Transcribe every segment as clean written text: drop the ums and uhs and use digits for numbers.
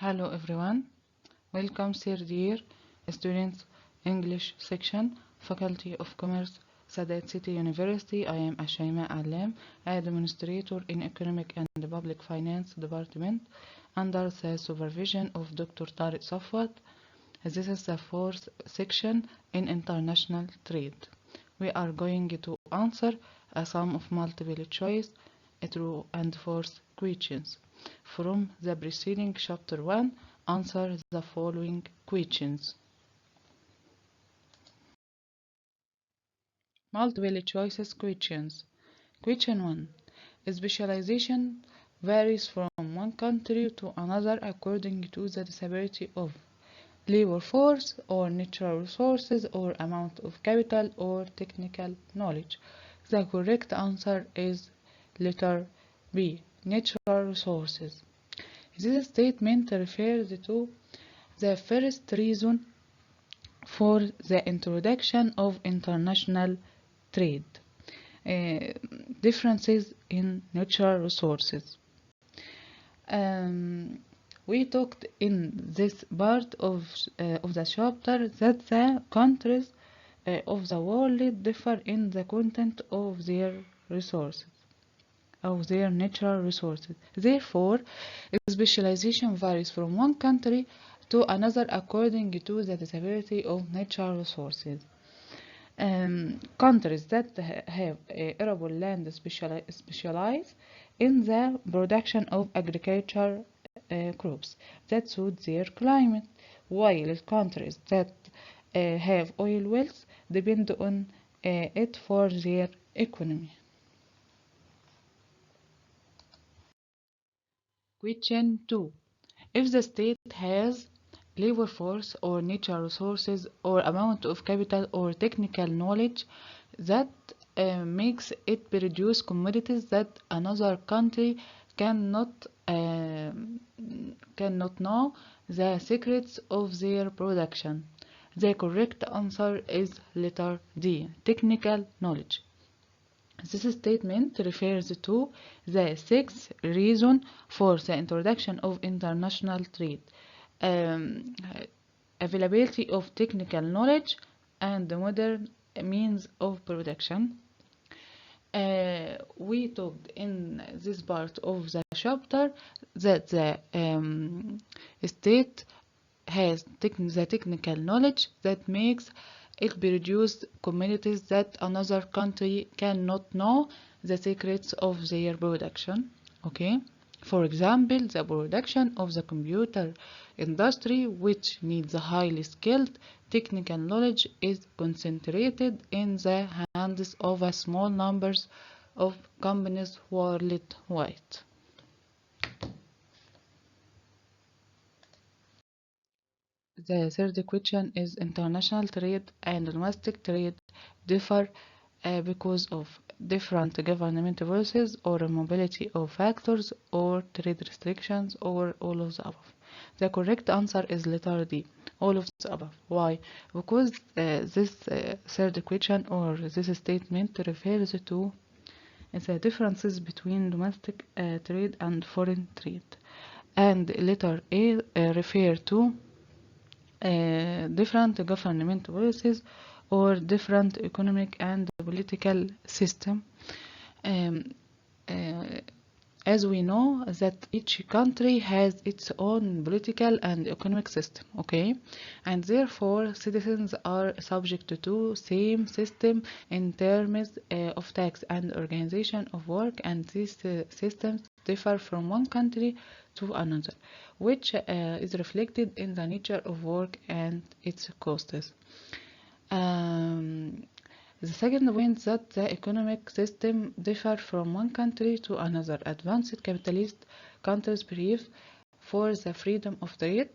Hello everyone, welcome third year students English section, Faculty of Commerce, Sadat City University. I am Ashayma Alam, Administrator in Economic and Public Finance Department under the supervision of Dr. Tariq Safwat. This is the fourth section in international trade. We are going to answer a sum of multiple choice, true and false questions. From the preceding chapter 1, answer the following questions. Multiple choices questions. Question 1. Specialization varies from one country to another according to the disparity of labor force or natural resources or amount of capital or technical knowledge. The correct answer is letter B, natural resources. This statement refers to the first reason for the introduction of international trade, differences in natural resources. We talked in this part of the chapter that the countries of the world differ in the content of their resources, of their natural resources. Therefore, specialization varies from one country to another according to the disparity of natural resources. Countries that have arable land specialize in the production of agriculture crops that suit their climate, while countries that have oil wells depend on it for their economy. Question 2. If the state has labor force or natural resources or amount of capital or technical knowledge that makes it produce commodities that another country cannot uh, cannot know the secrets of their production. The correct answer is letter D, technical knowledge. This statement refers to the sixth reason for the introduction of international trade. Um, Availability of technical knowledge and modern means of production. We talked in this part of the chapter that the state has the technical knowledge that makes it produce commodities that another country cannot know the secrets of their production. Okay. For example, the production of the computer industry, which needs a highly skilled technical knowledge, is concentrated in the hands of a small numbers of companies worldwide. The third question is international trade and domestic trade differ because of different government policies or mobility of factors or trade restrictions or all of the above. The correct answer is letter D, all of the above. Why? Because this third question or this statement refers to the differences between domestic trade and foreign trade. And letter A refer to different government policies or different economic and political system. Um, uh, as we know that each country has its own political and economic system, okay, and therefore citizens are subject to same system in terms of tax and organization of work, and these systems differ from one country to another, which is reflected in the nature of work and its costs. Um, the second point that the economic system differ from one country to another. Advanced capitalist countries believe for the freedom of trade.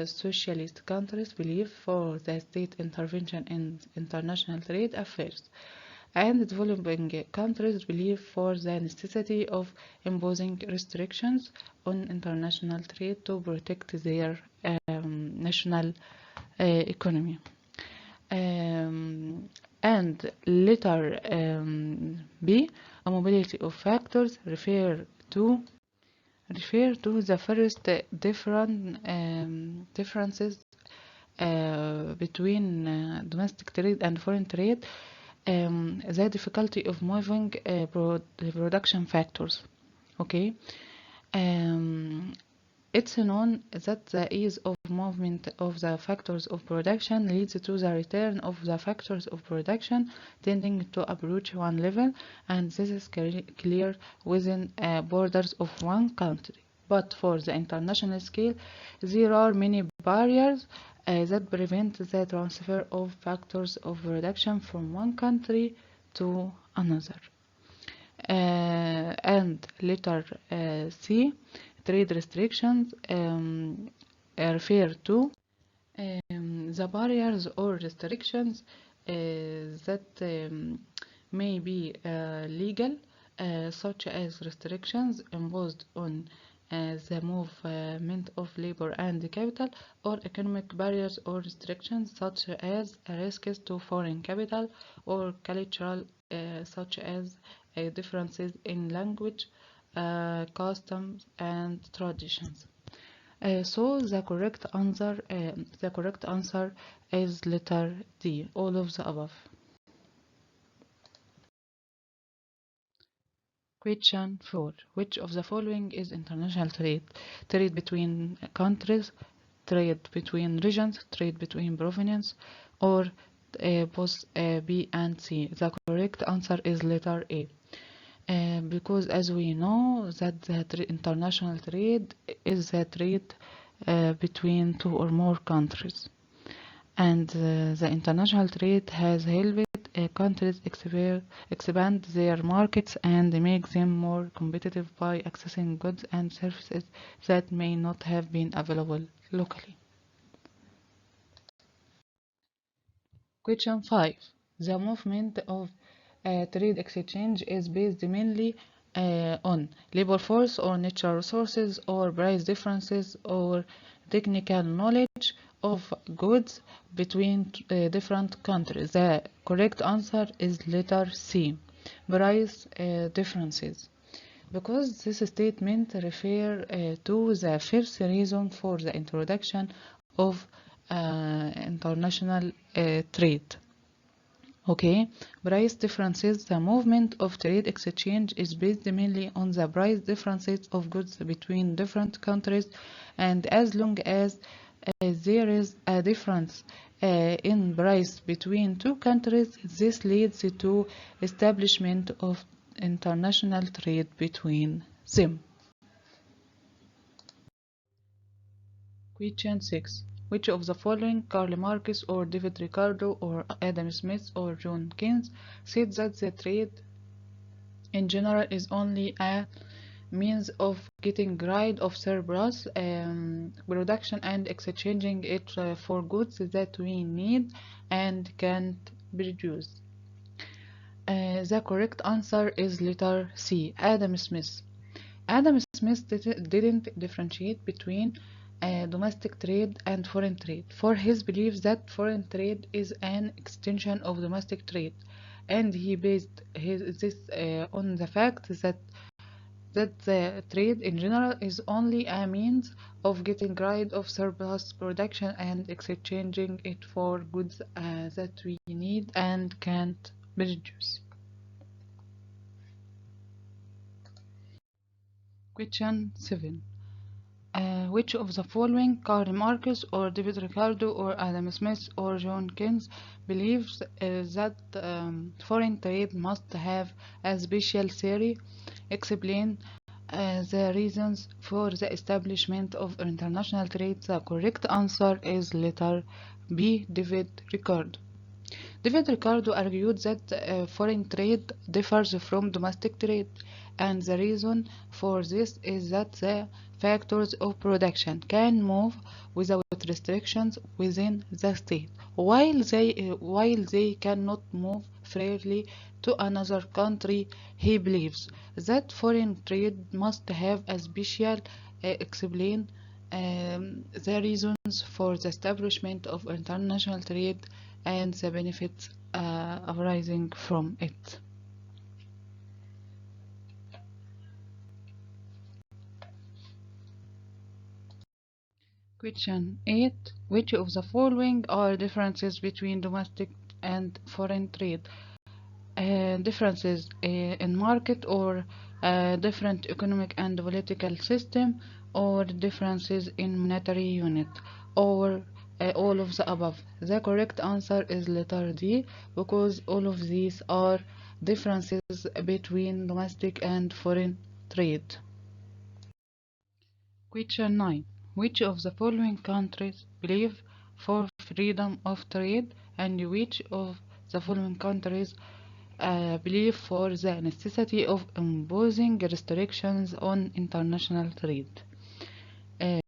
Socialist countries believe for the state intervention in international trade affairs. And developing countries believe for the necessity of imposing restrictions on international trade to protect their national economy. And letter B, a mobility of factors refer to refer to the first differences between domestic trade and foreign trade, the difficulty of moving the production factors. Okay, um, it's known that the ease of movement of the factors of production leads to the return of the factors of production tending to approach one level, and this is clear within borders of one country. But for the international scale, there are many barriers that prevent the transfer of factors of production from one country to another. And letter C, trade restrictions refer to the barriers or restrictions that may be legal, such as restrictions imposed on the movement of labor and capital, or economic barriers or restrictions such as risks to foreign capital, or cultural, such as differences in language, customs, and traditions. So the correct answer is letter D, all of the above. Question 4. Which of the following is international trade? Trade between countries, trade between regions, trade between provinces, or both B and C? The correct answer is letter A. Because as we know that the international trade is a trade between two or more countries, and the international trade has helped countries expand their markets and make them more competitive by accessing goods and services that may not have been available locally. Question 5. The movement of trade exchange is based mainly on labor force or natural resources or price differences or technical knowledge of goods between different countries. The correct answer is letter C, price differences. Because this statement refers to the first reason for the introduction of international trade. Okay, price differences. The movement of trade exchange is based mainly on the price differences of goods between different countries, and as long as there is a difference in price between two countries, this leads to establishment of international trade between them. Question 6. Which of the following, Karl Marx or David Ricardo or Adam Smith or John Keynes, said that the trade in general is only a means of getting rid of surplus production and exchanging it for goods that we need and can't produce? The correct answer is letter C, Adam Smith. Adam Smith didn't differentiate between domestic trade and foreign trade, for his belief that foreign trade is an extension of domestic trade, and he based this on the fact that the trade in general is only a means of getting rid of surplus production and exchanging it for goods that we need and can't produce. Question 7. Which of the following, Karl Marx or David Ricardo or Adam Smith or John Keynes, believes that foreign trade must have a special theory? Explain the reasons for the establishment of international trade. The correct answer is letter B, David Ricardo. David Ricardo argued that foreign trade differs from domestic trade, and the reason for this is that the factors of production can move without restrictions within the state, while they cannot move freely to another country. He believes that foreign trade must have a special explain the reasons for the establishment of international trade and the benefits arising from it. Question 8. Which of the following are differences between domestic and foreign trade? Differences in market or different economic and political system or differences in monetary unit or all of the above. The correct answer is letter D because all of these are differences between domestic and foreign trade. Question 9. Which of the following countries believe for freedom of trade and which of the following countries believe for the necessity of imposing restrictions on international trade? Uh,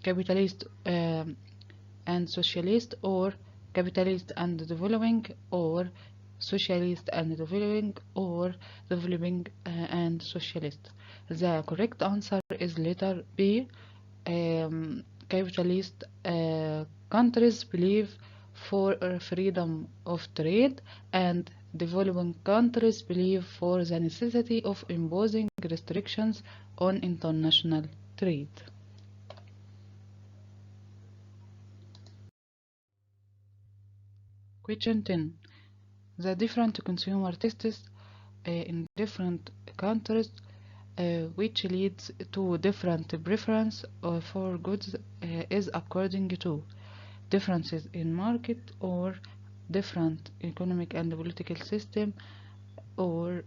Capitalist and socialist or capitalist and developing or socialist and developing or developing and socialist. The correct answer is letter B. Capitalist countries believe for freedom of trade and developing countries believe for the necessity of imposing restrictions on international trade. Question 10. The different consumer tastes in different countries which leads to different preference for goods is according to differences in market or different economic and political system or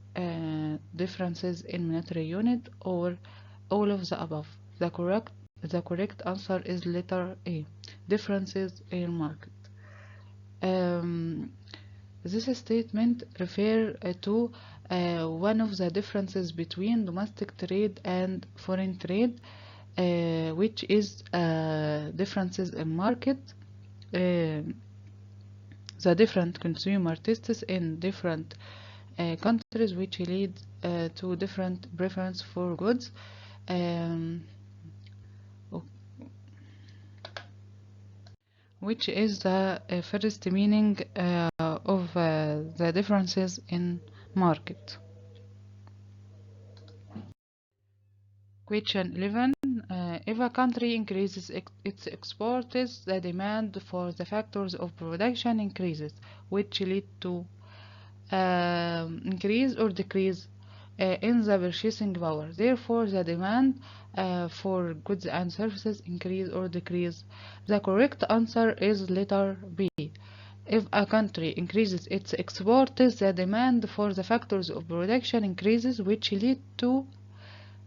differences in monetary unit or all of the above. The correct answer is letter A. Differences in market. Um, this statement refers to one of the differences between domestic trade and foreign trade, which is differences in market, uh, the different consumer tastes in different countries, which lead to different preference for goods. Um, which is the first meaning of the differences in market. Question 11. If a country increases its exports, the demand for the factors of production increases, which lead to increase or decrease in the purchasing power. Therefore, the demand for goods and services increase or decrease. The correct answer is letter B. If a country increases its exports, the demand for the factors of production increases, which lead to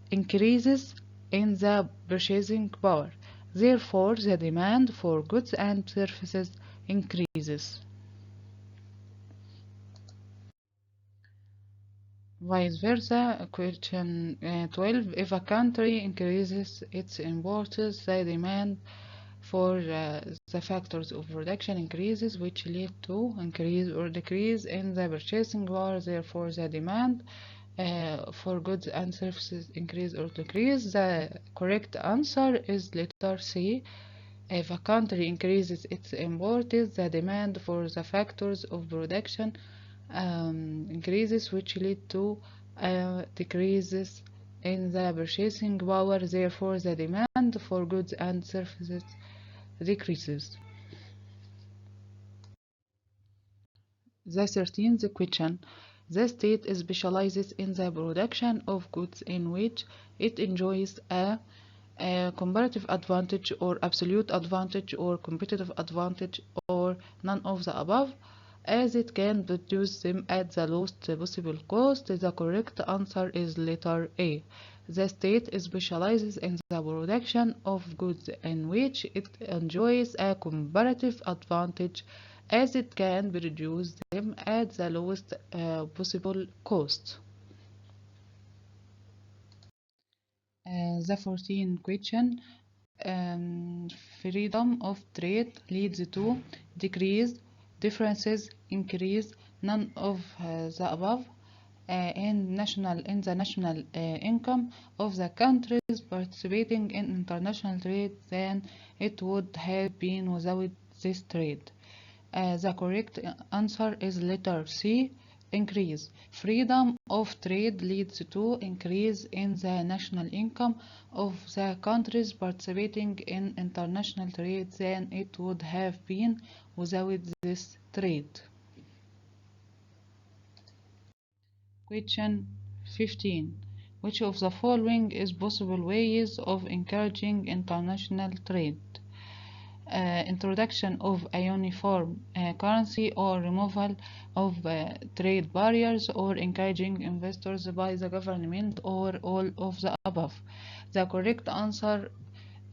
increases in the purchasing power. Therefore, the demand for goods and services increases. Vice versa, question 12. If a country increases its imports, the demand for the factors of production increases, which lead to increase or decrease in the purchasing power. Therefore, the demand for goods and services increase or decrease. The correct answer is letter C. If a country increases its imports, the demand for the factors of production increases, which lead to decreases in the purchasing power. Therefore, the demand for goods and services decreases. The 13th question. The state specializes in the production of goods in which it enjoys a comparative advantage or absolute advantage or competitive advantage or none of the above, as it can produce them at the lowest possible cost. The correct answer is letter A. The state specializes in the production of goods in which it enjoys a comparative advantage as it can produce them at the lowest possible cost. The 14th question. um, Freedom of trade leads to decrease, differences increase, none of the above, in the national income of the countries participating in international trade than it would have been without this trade. The correct answer is letter C. increase. Freedom of trade leads to increase in the national income of the countries participating in international trade than it would have been without this trade. Question 15. Which of the following is possible ways of encouraging international trade? Introduction of a uniform currency or removal of trade barriers or encouraging investors by the government or all of the above. The correct answer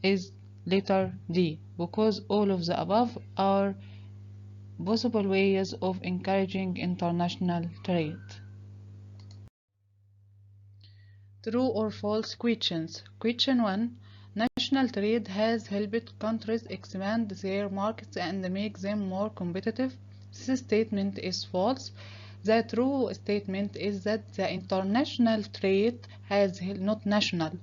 is letter D, because all of the above are possible ways of encouraging international trade. True or false questions. Question 1. National trade has helped countries expand their markets and make them more competitive. This statement is false. The true statement is that the international trade not national,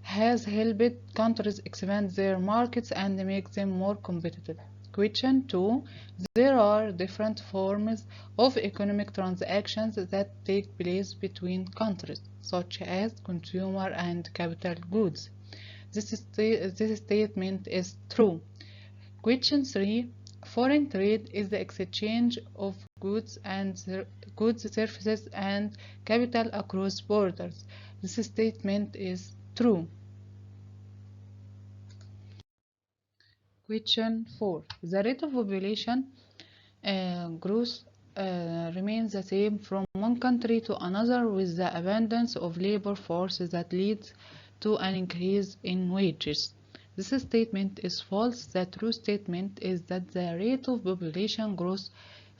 has helped countries expand their markets and make them more competitive. Question 2. There are different forms of economic transactions that take place between countries, such as consumer and capital goods. This statement is true. Question 3. Foreign trade is the exchange of goods, services, and capital across borders. This statement is true. Question 4. The rate of population growth remains the same from one country to another with the abundance of labor force that leads to an increase in wages. This statement is false. The true statement is that the rate of population growth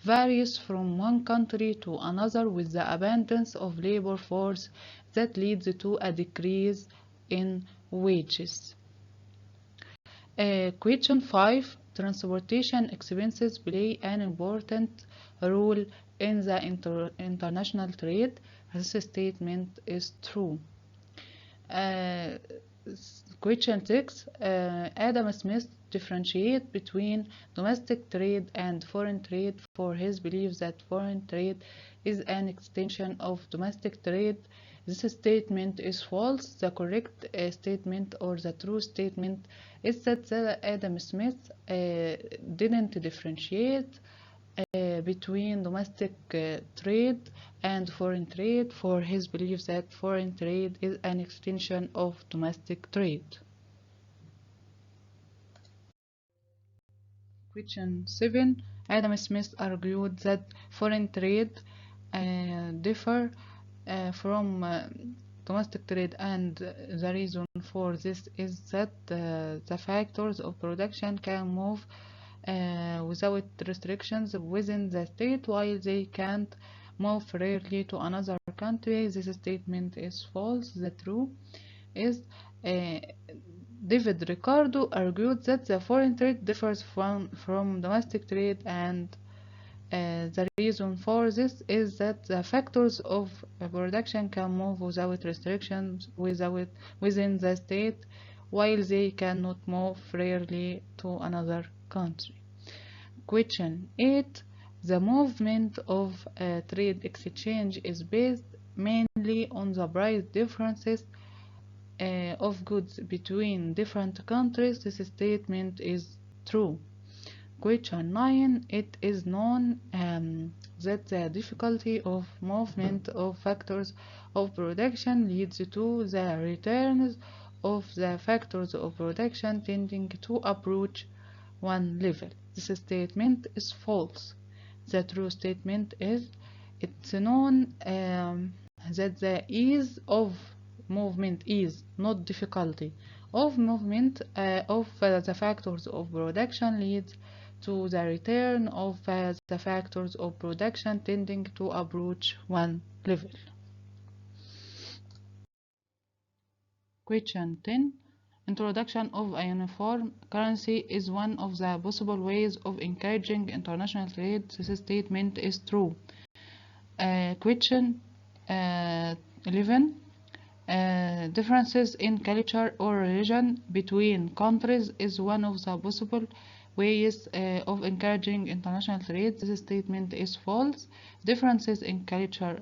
varies from one country to another with the abundance of labor force that leads to a decrease in wages. Question 5. Transportation expenses play an important role in the international trade. This statement is true. Question 6. Adam Smith differentiates between domestic trade and foreign trade for his belief that foreign trade is an extension of domestic trade. This statement is false. The correct statement or the true statement is that Adam Smith didn't differentiate between domestic trade and foreign trade for his belief that foreign trade is an extension of domestic trade. Question 7. Adam Smith argued that foreign trade differ from domestic trade, and the reason for this is that the factors of production can move without restrictions within the state, while they can't move freely to another country. This statement is false. The true is David Ricardo argued that the foreign trade differs from domestic trade, and the reason for this is that the factors of production can move without restrictions within the state, while they cannot move freely to another country. Question 8. The movement of trade exchange is based mainly on the price differences of goods between different countries. This statement is true. Question 9. It is known that the difficulty of movement of factors of production leads to the returns of the factors of production tending to approach one level. This statement is false. The true statement is it's known that the ease of movement is not difficulty of movement of the factors of production leads to the return of the factors of production tending to approach one level. Question 10. Introduction of a uniform currency is one of the possible ways of encouraging international trade. This statement is true. Question 11. Differences in culture or religion between countries is one of the possible ways of encouraging international trade. This statement is false. Differences in culture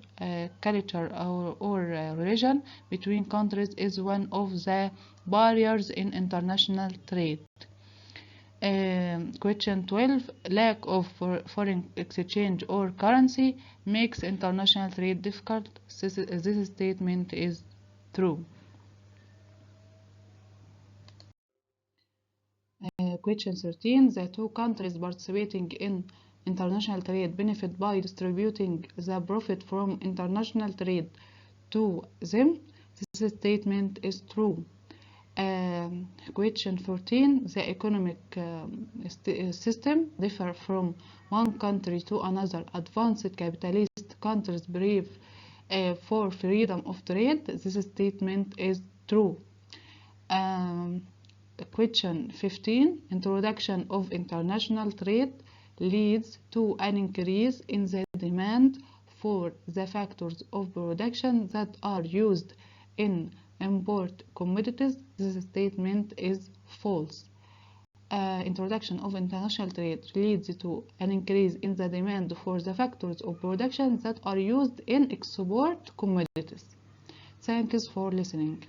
or religion between countries is one of the barriers in international trade. Question 12. Lack of foreign exchange or currency makes international trade difficult. This statement is true. Question 13. The two countries participating in international trade benefit by distributing the profit from international trade to them. This statement is true. Question 14. The economic system differ from one country to another. Advanced capitalist countries brave for freedom of trade. This statement is true. Question 15. Introduction of international trade leads to an increase in the demand for the factors of production that are used in import commodities. This statement is false. Introduction of international trade leads to an increase in the demand for the factors of production that are used in export commodities. Thanks for listening.